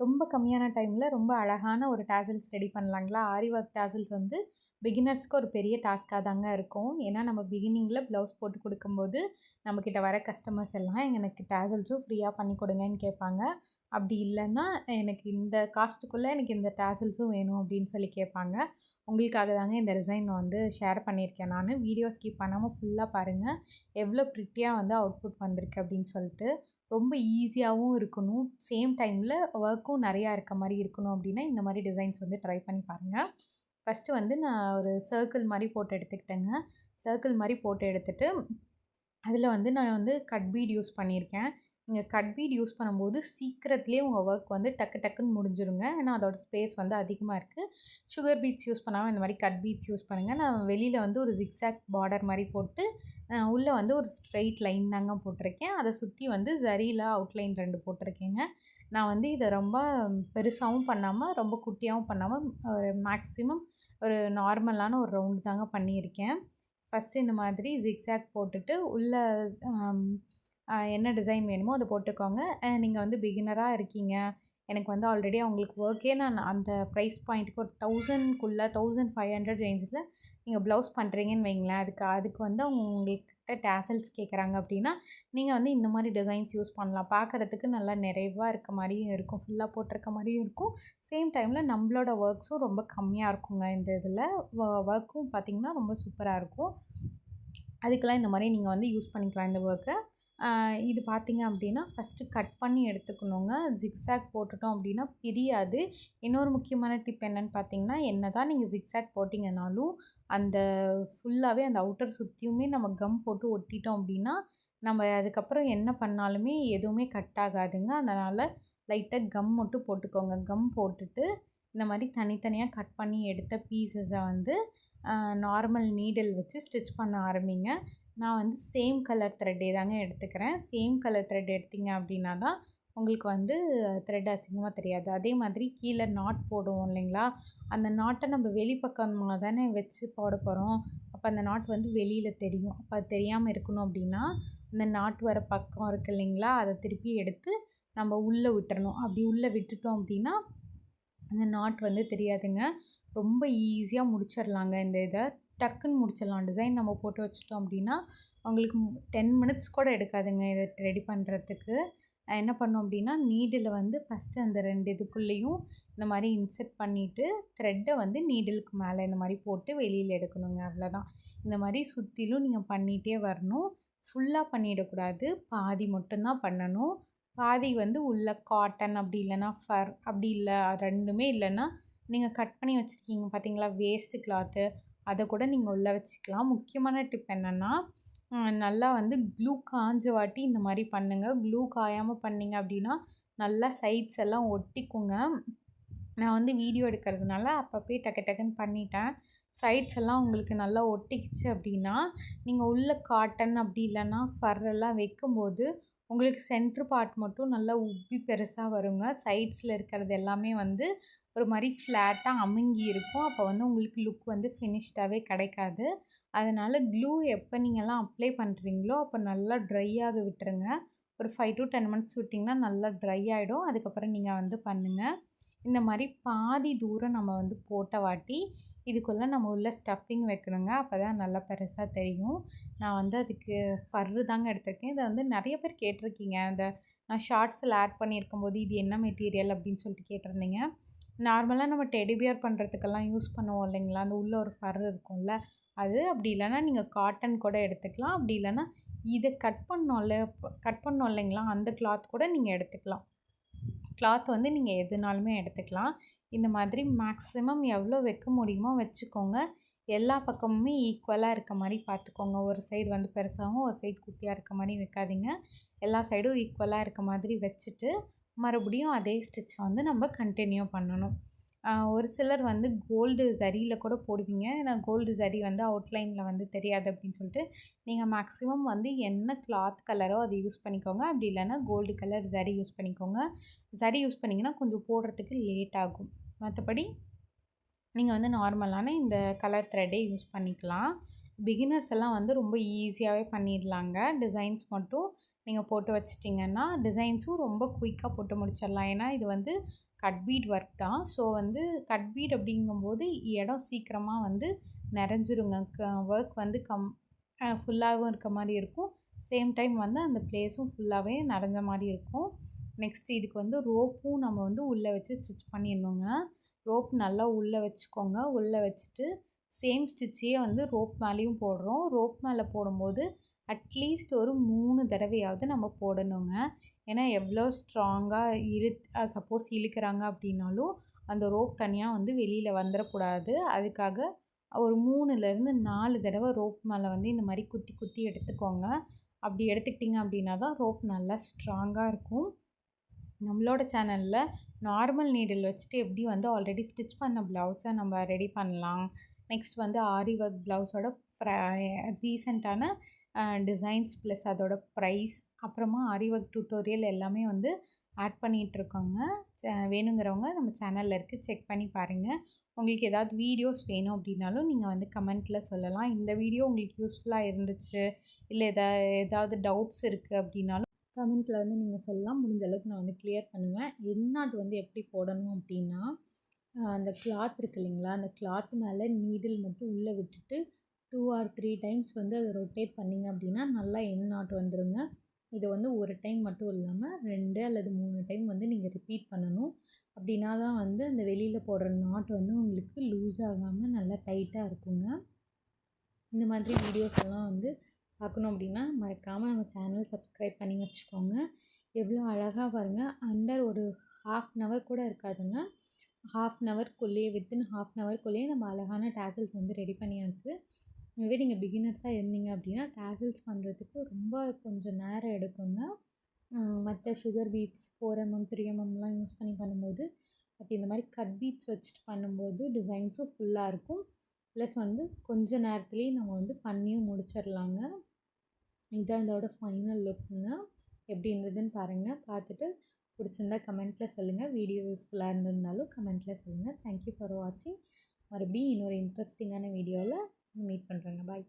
ரொம்ப கம்மியான டைமில் ரொம்ப அழகான ஒரு டேசல்ஸ் ரெடி பண்ணலாங்களா? ஆரி ஒர்க் டேசல்ஸ் வந்து பிகினர்ஸ்க்கு ஒரு பெரிய டாஸ்க்காக தாங்க இருக்கும். ஏன்னா நம்ம பிகினிங்கில் ப்ளவுஸ் போட்டு கொடுக்கும்போது நம்மக்கிட்ட வர கஸ்டமர்ஸ் எல்லாம் எனக்கு டேசல்ஸும் ஃப்ரீயாக பண்ணி கொடுங்கன்னு கேட்பாங்க. அப்படி இல்லைன்னா எனக்கு இந்த காஸ்ட்டுக்குள்ளே எனக்கு இந்த டேசல்ஸும் வேணும் அப்படின்னு சொல்லி கேட்பாங்க. உங்களுக்காக தாங்க இந்த டிசைன் வந்து ஷேர் பண்ணியிருக்கேன் நான். வீடியோ ஸ்கிப் பண்ணாமல் ஃபுல்லாக பாருங்கள். எவ்வளோ ப்ரிட்டியாக வந்து அவுட்புட் வந்திருக்கு அப்படின்னு சொல்லிட்டு. ரொம்ப ஈஸியாகவும் இருக்கணும், சேம் டைமில் ஒர்க்கும் நிறையா இருக்க மாதிரி இருக்கணும் அப்படின்னா இந்த மாதிரி டிசைன்ஸ் வந்து ட்ரை பண்ணி பாருங்கள். ஃபஸ்ட்டு வந்து நான் ஒரு சர்க்கிள் மாதிரி போட்டு எடுத்துக்கிட்டேங்க. சர்க்கிள் மாதிரி போட்டு எடுத்துகிட்டு அதில் வந்து நான் வந்து கட் பீட் யூஸ் பண்ணியிருக்கேன். நீங்கள் கட் பீட் யூஸ் பண்ணும்போது சீக்கிரத்துலேயே உங்கள் ஒர்க் வந்து டக்கு டக்குன்னு முடிஞ்சிருங்க. ஏன்னா அதோட ஸ்பேஸ் வந்து அதிகமாக இருக்குது. சுகர் பீட்ஸ் யூஸ் பண்ணாமல் இந்த மாதிரி கட் பீட்ஸ் யூஸ் பண்ணுங்கள். நான் வெளியில் வந்து ஒரு ஜிக்ஸாக் பார்டர் மாதிரி போட்டு உள்ளே வந்து ஒரு ஸ்ட்ரெயிட் லைன் தாங்க போட்டிருக்கேன். அதை சுற்றி வந்து ஜரியில் அவுட்லைன் 2 போட்டிருக்கேங்க. நான் வந்து இதை ரொம்ப பெருசாகவும் பண்ணாமல் ரொம்ப குட்டியாகவும் பண்ணாமல் ஒரு மேக்ஸிமம் ஒரு நார்மலான ஒரு ரவுண்டு தாங்க பண்ணியிருக்கேன். ஃபஸ்ட்டு இந்த மாதிரி ஜிக்ஸாக் போட்டுட்டு உள்ளே என்ன டிசைன் வேணுமோ அதை போட்டுக்கோங்க. நீங்கள் வந்து பிகினராக இருக்கீங்க, எனக்கு வந்து ஆல்ரெடி அவங்களுக்கு ஒர்க்கே நான் அந்த ப்ரைஸ் பாயிண்ட்டுக்கு ஒரு 1000க்குள்ளே 1500 ரேஞ்சில் நீங்கள் ப்ளவுஸ் பண்ணுறீங்கன்னு வைங்களேன், அதுக்கு வந்து அவங்க உங்கள்கிட்ட டேசல்ஸ் கேட்குறாங்க அப்படின்னா நீங்கள் வந்து இந்த மாதிரி டிசைன்ஸ் யூஸ் பண்ணலாம். பார்க்குறதுக்கு நல்லா நிறைவாக இருக்க மாதிரியும் இருக்கும், ஃபுல்லாக போட்டிருக்க மாதிரியும் இருக்கும். சேம் டைமில் நம்மளோட ஒர்க்ஸும் ரொம்ப கம்மியாக இருக்குங்க. இந்த இதில் ஒர்க்கும் பார்த்திங்கன்னா ரொம்ப சூப்பராக இருக்கும். அதுக்கெல்லாம் இந்த மாதிரி நீங்கள் வந்து யூஸ் பண்ணிக்கலாம் இந்த ஒர்க்கை. இது பார்த்திங்க அப்படின்னா ஃபஸ்ட்டு கட் பண்ணி எடுத்துக்கணுங்க. ஜிக்ஸாக் போட்டுட்டோம் அப்படின்னா பிரியாது. இன்னொரு முக்கியமான டிப் என்னென்னு பார்த்தீங்கன்னா, என்ன தான் நீங்கள் ஜிக்ஸாக் போட்டிங்கனாலும் அந்த ஃபுல்லாகவே அந்த அவுட்டர் சுற்றியுமே நம்ம கம் போட்டு ஒட்டிட்டோம் அப்படின்னா நம்ம அதுக்கப்புறம் என்ன பண்ணாலுமே எதுவுமே கட் ஆகாதுங்க. அதனால் லைட்டாக கம் மட்டும் போட்டுக்கோங்க. கம் போட்டுட்டு இந்த மாதிரி தனித்தனியாக கட் பண்ணி எடுத்த பீசஸை வந்து நார்மல் நீடில் வச்சு ஸ்டிச் பண்ண ஆரம்பிங்க. நான் வந்து சேம் கலர் த்ரெட்டே தாங்க எடுத்துக்கிறேன். சேம் கலர் த்ரெட் எடுத்திங்க அப்படின்னா தான் உங்களுக்கு வந்து த்ரெட் அசிங்கமாக தெரியாது. அதே மாதிரி கீழே நாட் போடுவோம் இல்லைங்களா, அந்த நாட்டை நம்ம வெளிப்பக்கமாக தானே வச்சு போட போகிறோம். அப்போ அந்த நாட் வந்து வெளியில் தெரியும். அப்போ அது தெரியாமல் இருக்கணும் அப்படின்னா அந்த நாட் வர பக்கம் இருக்குது இல்லைங்களா, அதை திருப்பி எடுத்து நம்ம உள்ளே விட்டுறணும். அப்படி உள்ளே விட்டுட்டோம் அப்படின்னா அந்த நாட் வந்து தெரியாதுங்க. ரொம்ப ஈஸியாக முடிச்சிடலாங்க. இந்த இதை டக்குன்னு முடிச்சிடலாம். டிசைன் நம்ம போட்டு வச்சுட்டோம் அப்படின்னா உங்களுக்கு 10 மினிட்ஸ் கூட எடுக்காதுங்க இதை ரெடி பண்ணுறதுக்கு. என்ன பண்ணோம் அப்படின்னா நீடில் வந்து ஃபஸ்ட்டு அந்த 2 இதுக்குள்ளேயும் இந்த மாதிரி இன்செர்ட் பண்ணிவிட்டு த்ரெட்டை வந்து நீடிலுக்கு மேலே இந்த மாதிரி போட்டு வெளியில் எடுக்கணுங்க. அவ்வளோதான். இந்த மாதிரி சுற்றிலும் நீங்கள் பண்ணிகிட்டே வரணும். ஃபுல்லாக பண்ணிடக்கூடாது, பாதி மட்டும்தான் பண்ணணும். பாதி வந்து உள்ள காட்டன் அப்படி இல்லைன்னா ஃபர் அப்படி இல்லை, ரெண்டுமே இல்லைன்னா நீங்கள் கட் பண்ணி வச்சுருக்கீங்க பார்த்தீங்களா வேஸ்ட்டு கிளாத்து, அதை கூட நீங்கள் உள்ளே வச்சுக்கலாம். முக்கியமான டிப் என்னென்னா நல்லா வந்து க்ளூ காஞ்ச வாட்டி இந்த மாதிரி பண்ணுங்கள். க்ளூ காயாமல் பண்ணிங்க அப்படின்னா நல்லா சைட்ஸ் எல்லாம் ஒட்டிக்குங்க. நான் வந்து வீடியோ எடுக்கிறதுனால அப்பப்போ டக்கு டக்குன்னு பண்ணிட்டேன். சைட்ஸ் எல்லாம் உங்களுக்கு நல்லா ஒட்டிக்கிச்சு அப்படின்னா நீங்கள் உள்ள காட்டன் அப்படி இல்லைன்னா ஃபர்ரெல்லாம் வைக்கும்போது உங்களுக்கு சென்ட்ரு பார்ட் மட்டும் நல்லா உப்பி பெருசாக வருங்க. சைட்ஸில் இருக்கிறது எல்லாமே வந்து ஒரு மாதிரி ஃப்ளாட்டாக அமுங்கி இருக்கும். அப்போ வந்து உங்களுக்கு லுக் வந்து ஃபினிஷ்டாகவே கிடைக்காது. அதனால் க்ளூ எப்போ நீங்கள்லாம் அப்ளை பண்ணுறீங்களோ அப்போ நல்லா ட்ரை ஆக விட்டுருங்க. ஒரு 5 to 10 மினிட்ஸ் விட்டிங்கன்னா நல்லா ட்ரை ஆகிடும். அதுக்கப்புறம் நீங்கள் வந்து பண்ணுங்கள். இந்த மாதிரி பாதி தூரம் நம்ம வந்து போட்ட வாட்டி இதுக்குள்ளே நம்ம உள்ள ஸ்டஃபிங் வைக்கணுங்க. அப்போ தான் நல்லா பெருசாக தெரியும். நான் வந்து அதுக்கு ஃபர்ரு தாங்க எடுத்திருக்கேன். இதை வந்து நிறைய பேர் கேட்டிருக்கீங்க. அந்த நான் ஷார்ட்ஸில் ஆட் பண்ணியிருக்கும்போது இது என்ன மெட்டீரியல் அப்படின்னு சொல்லிட்டு கேட்டிருந்தீங்க. நார்மலாக நம்ம டெடி பியர் பண்ணுறதுக்கெல்லாம் யூஸ் பண்ணுவோம் இல்லைங்களா, அந்த உள்ள ஒரு ஃபர் இருக்கும்ல அது. அப்படி இல்லைன்னா நீங்கள் காட்டன் கூட எடுத்துக்கலாம். அப்படி இல்லைன்னா இதை கட் பண்ணோம் இல்லைங்களா, அந்த கிளாத் கூட நீங்கள் எடுத்துக்கலாம். கிளாத் வந்து நீங்கள் எதுனாலுமே எடுத்துக்கலாம். இந்த மாதிரி மேக்ஸிமம் எவ்வளோ வைக்க முடியுமோ வச்சுக்கோங்க. எல்லா பக்கமுமே ஈக்குவலாக இருக்க மாதிரி பார்த்துக்கோங்க. ஒரு சைடு வந்து பெருசாகவும் ஒரு சைடு குட்டியாக இருக்க மாதிரி வைக்காதீங்க. எல்லா சைடும் ஈக்குவலாக இருக்க மாதிரி வச்சுட்டு மறுபடியும் அதே ஸ்டிச்சை வந்து நம்ம கண்டினியூ பண்ணணும். ஒரு சிலர் வந்து கோல்டு ஜரியில் கூட போடுவீங்க. ஏன்னா கோல்டு ஜரி வந்து அவுட்லைனில் வந்து தெரியாது அப்படின்னு சொல்லிட்டு நீங்கள் மேக்ஸிமம் வந்து என்ன கிளாத் கலரோ அதை யூஸ் பண்ணிக்கோங்க. அப்படி இல்லைன்னா கோல்டு கலர் ஜரி யூஸ் பண்ணிக்கோங்க. ஜரி யூஸ் பண்ணிங்கன்னா கொஞ்சம் போடுறதுக்கு லேட் ஆகும். மற்றபடி நீங்கள் வந்து நார்மலான இந்த கலர் த்ரெட்டே யூஸ் பண்ணிக்கலாம். பிகினர்ஸ் எல்லாம் வந்து ரொம்ப ஈஸியாகவே பண்ணிடலாங்க. டிசைன்ஸ் மட்டும் நீங்கள் போட்டு வச்சிட்டிங்கன்னா டிசைன்ஸும் ரொம்ப குயிக்காக போட்டு முடிச்சிடலாம். ஏன்னா இது வந்து கட் பீட் ஒர்க் தான். ஸோ வந்து கட் பீட் அப்படிங்கும்போது இடம் சீக்கிரமாக வந்து நிறைஞ்சிருங்க. ஒர்க் வந்து ஃபுல்லாகவும் இருக்க மாதிரி இருக்கும். சேம் டைம் வந்து அந்த பிளேஸும் ஃபுல்லாகவே நிறைஞ்ச மாதிரி இருக்கும். நெக்ஸ்ட் இதுக்கு வந்து ரோப்பும் நம்ம வந்து உள்ளே வச்சு ஸ்டிச் பண்ணிடணுங்க. ரோப் நல்லா உள்ளே வச்சுக்கோங்க. உள்ளே வச்சுட்டு சேம் ஸ்டிச்சையே வந்து ரோப் மேலேயும் போடுறோம். ரோப் மேலே போடும்போது அட்லீஸ்ட் ஒரு 3 தடவையாவது நம்ம போடணுங்க. ஏன்னா எவ்வளோ ஸ்ட்ராங்காக சப்போஸ் இழுக்கிறாங்க அப்படின்னாலும் அந்த ரோப் தனியாக வந்து வெளியில் வந்துடக்கூடாது. அதுக்காக ஒரு 3லேருந்து 4 தடவை ரோப் மேலே வந்து இந்த மாதிரி குத்தி குத்தி எடுத்துக்கோங்க. அப்படி எடுத்துக்கிட்டிங்க அப்படின்னா தான் ரோப் நல்லா ஸ்ட்ராங்காக இருக்கும். நம்மளோட சேனலில் நார்மல் நீடில் வச்சுட்டு எப்படி வந்து ஆல்ரெடி ஸ்டிச் பண்ண ப்ளவுஸை நம்ம ரெடி பண்ணலாம், நெக்ஸ்ட் வந்து ஆரி ஒர்க் ப்ளவுஸோட ரீசெண்டான டிசைன்ஸ் ப்ளஸ் அதோட ப்ரைஸ், அப்புறமா ஆரி ஒர்க் டியூட்டோரியல் எல்லாமே வந்து ஆட் பண்ணிகிட்ருக்கோங்க. வேணுங்கிறவங்க நம்ம சேனலில் இருக்குது, செக் பண்ணி பாருங்கள். உங்களுக்கு ஏதாவது வீடியோஸ் வேணும் அப்படின்னாலும் நீங்கள் வந்து கமெண்ட்டில் சொல்லலாம். இந்த வீடியோ உங்களுக்கு யூஸ்ஃபுல்லாக இருந்துச்சு, இல்லை ஏதாவது டவுட்ஸ் இருக்குது அப்படின்னாலும் கமெண்ட்டில் வந்து நீங்கள் சொல்லலாம். முடிஞ்ச அளவுக்கு நான் வந்து கிளியர் பண்ணுவேன். எந்நாட் வந்து எப்படி போடணும் அப்படின்னா, அந்த கிளாத் இருக்குது இல்லைங்களா, அந்த கிளாத் மேலே நீடில் மட்டும் உள்ளே விட்டுட்டு 2 or 3 டைம்ஸ் வந்து அதை ரொட்டேட் பண்ணிங்க அப்படின்னா நல்லா எந்நாட் வந்துடுங்க. இதை வந்து ஒரு டைம் மட்டும் இல்லாமல் 2 அல்லது 3 டைம் வந்து நீங்கள் ரிப்பீட் பண்ணணும். அப்படின்னா தான் வந்து அந்த வெளியில் போடுற நாட் வந்து உங்களுக்கு லூஸ் ஆகாமல் நல்லா டைட்டாக இருக்குங்க. இந்த மாதிரி வீடியோஸ் எல்லாம் வந்து பார்க்கணும் அப்படின்னா மறக்காமல் நம்ம சேனல் சப்ஸ்கிரைப் பண்ணி வச்சுக்கோங்க. எவ்வளோ அழகாக பாருங்கள். அண்டர் ஒரு 1/2 hour கூட இருக்காதுங்க. 1/2 hourக்குள்ளேயே வித்தின் 1/2 hourக்குள்ளேயே நம்ம அழகான டேசல்ஸ் வந்து ரெடி பண்ணியாச்சு. இதுவே நீங்கள் பிகினர்ஸாக இருந்தீங்க அப்படின்னா டேசல்ஸ் பண்ணுறதுக்கு ரொம்ப கொஞ்சம் நேரம் எடுக்குங்க. மற்ற சுகர் பீட்ஸ் 4mm 3mmலாம் யூஸ் பண்ணி பண்ணும்போது, பட் இந்த மாதிரி கட் பீட்ஸ் வச்சுட்டு பண்ணும்போது டிசைன்ஸும் ஃபுல்லாக இருக்கும். ப்ளஸ் வந்து கொஞ்ச நேரத்துலேயே நம்ம வந்து பண்ணியும் முடிச்சிடலாங்க. இதுதான் இதோட ஃபைனல் லுக்குங்க. எப்படி இருந்ததுன்னு பாருங்கள். பார்த்துட்டு பிடிச்சிருந்தா கமெண்ட்டில் சொல்லுங்கள். வீடியோ யூஸ்ஃபுல்லாக இருந்திருந்தாலும் கமெண்ட்டில் சொல்லுங்கள். தேங்க்யூ ஃபார் வாட்சிங். மறுபடியும் இன்னொரு இன்ட்ரெஸ்டிங்கான வீடியோவில் மீட் பண்ணுறேங்க. பாய்.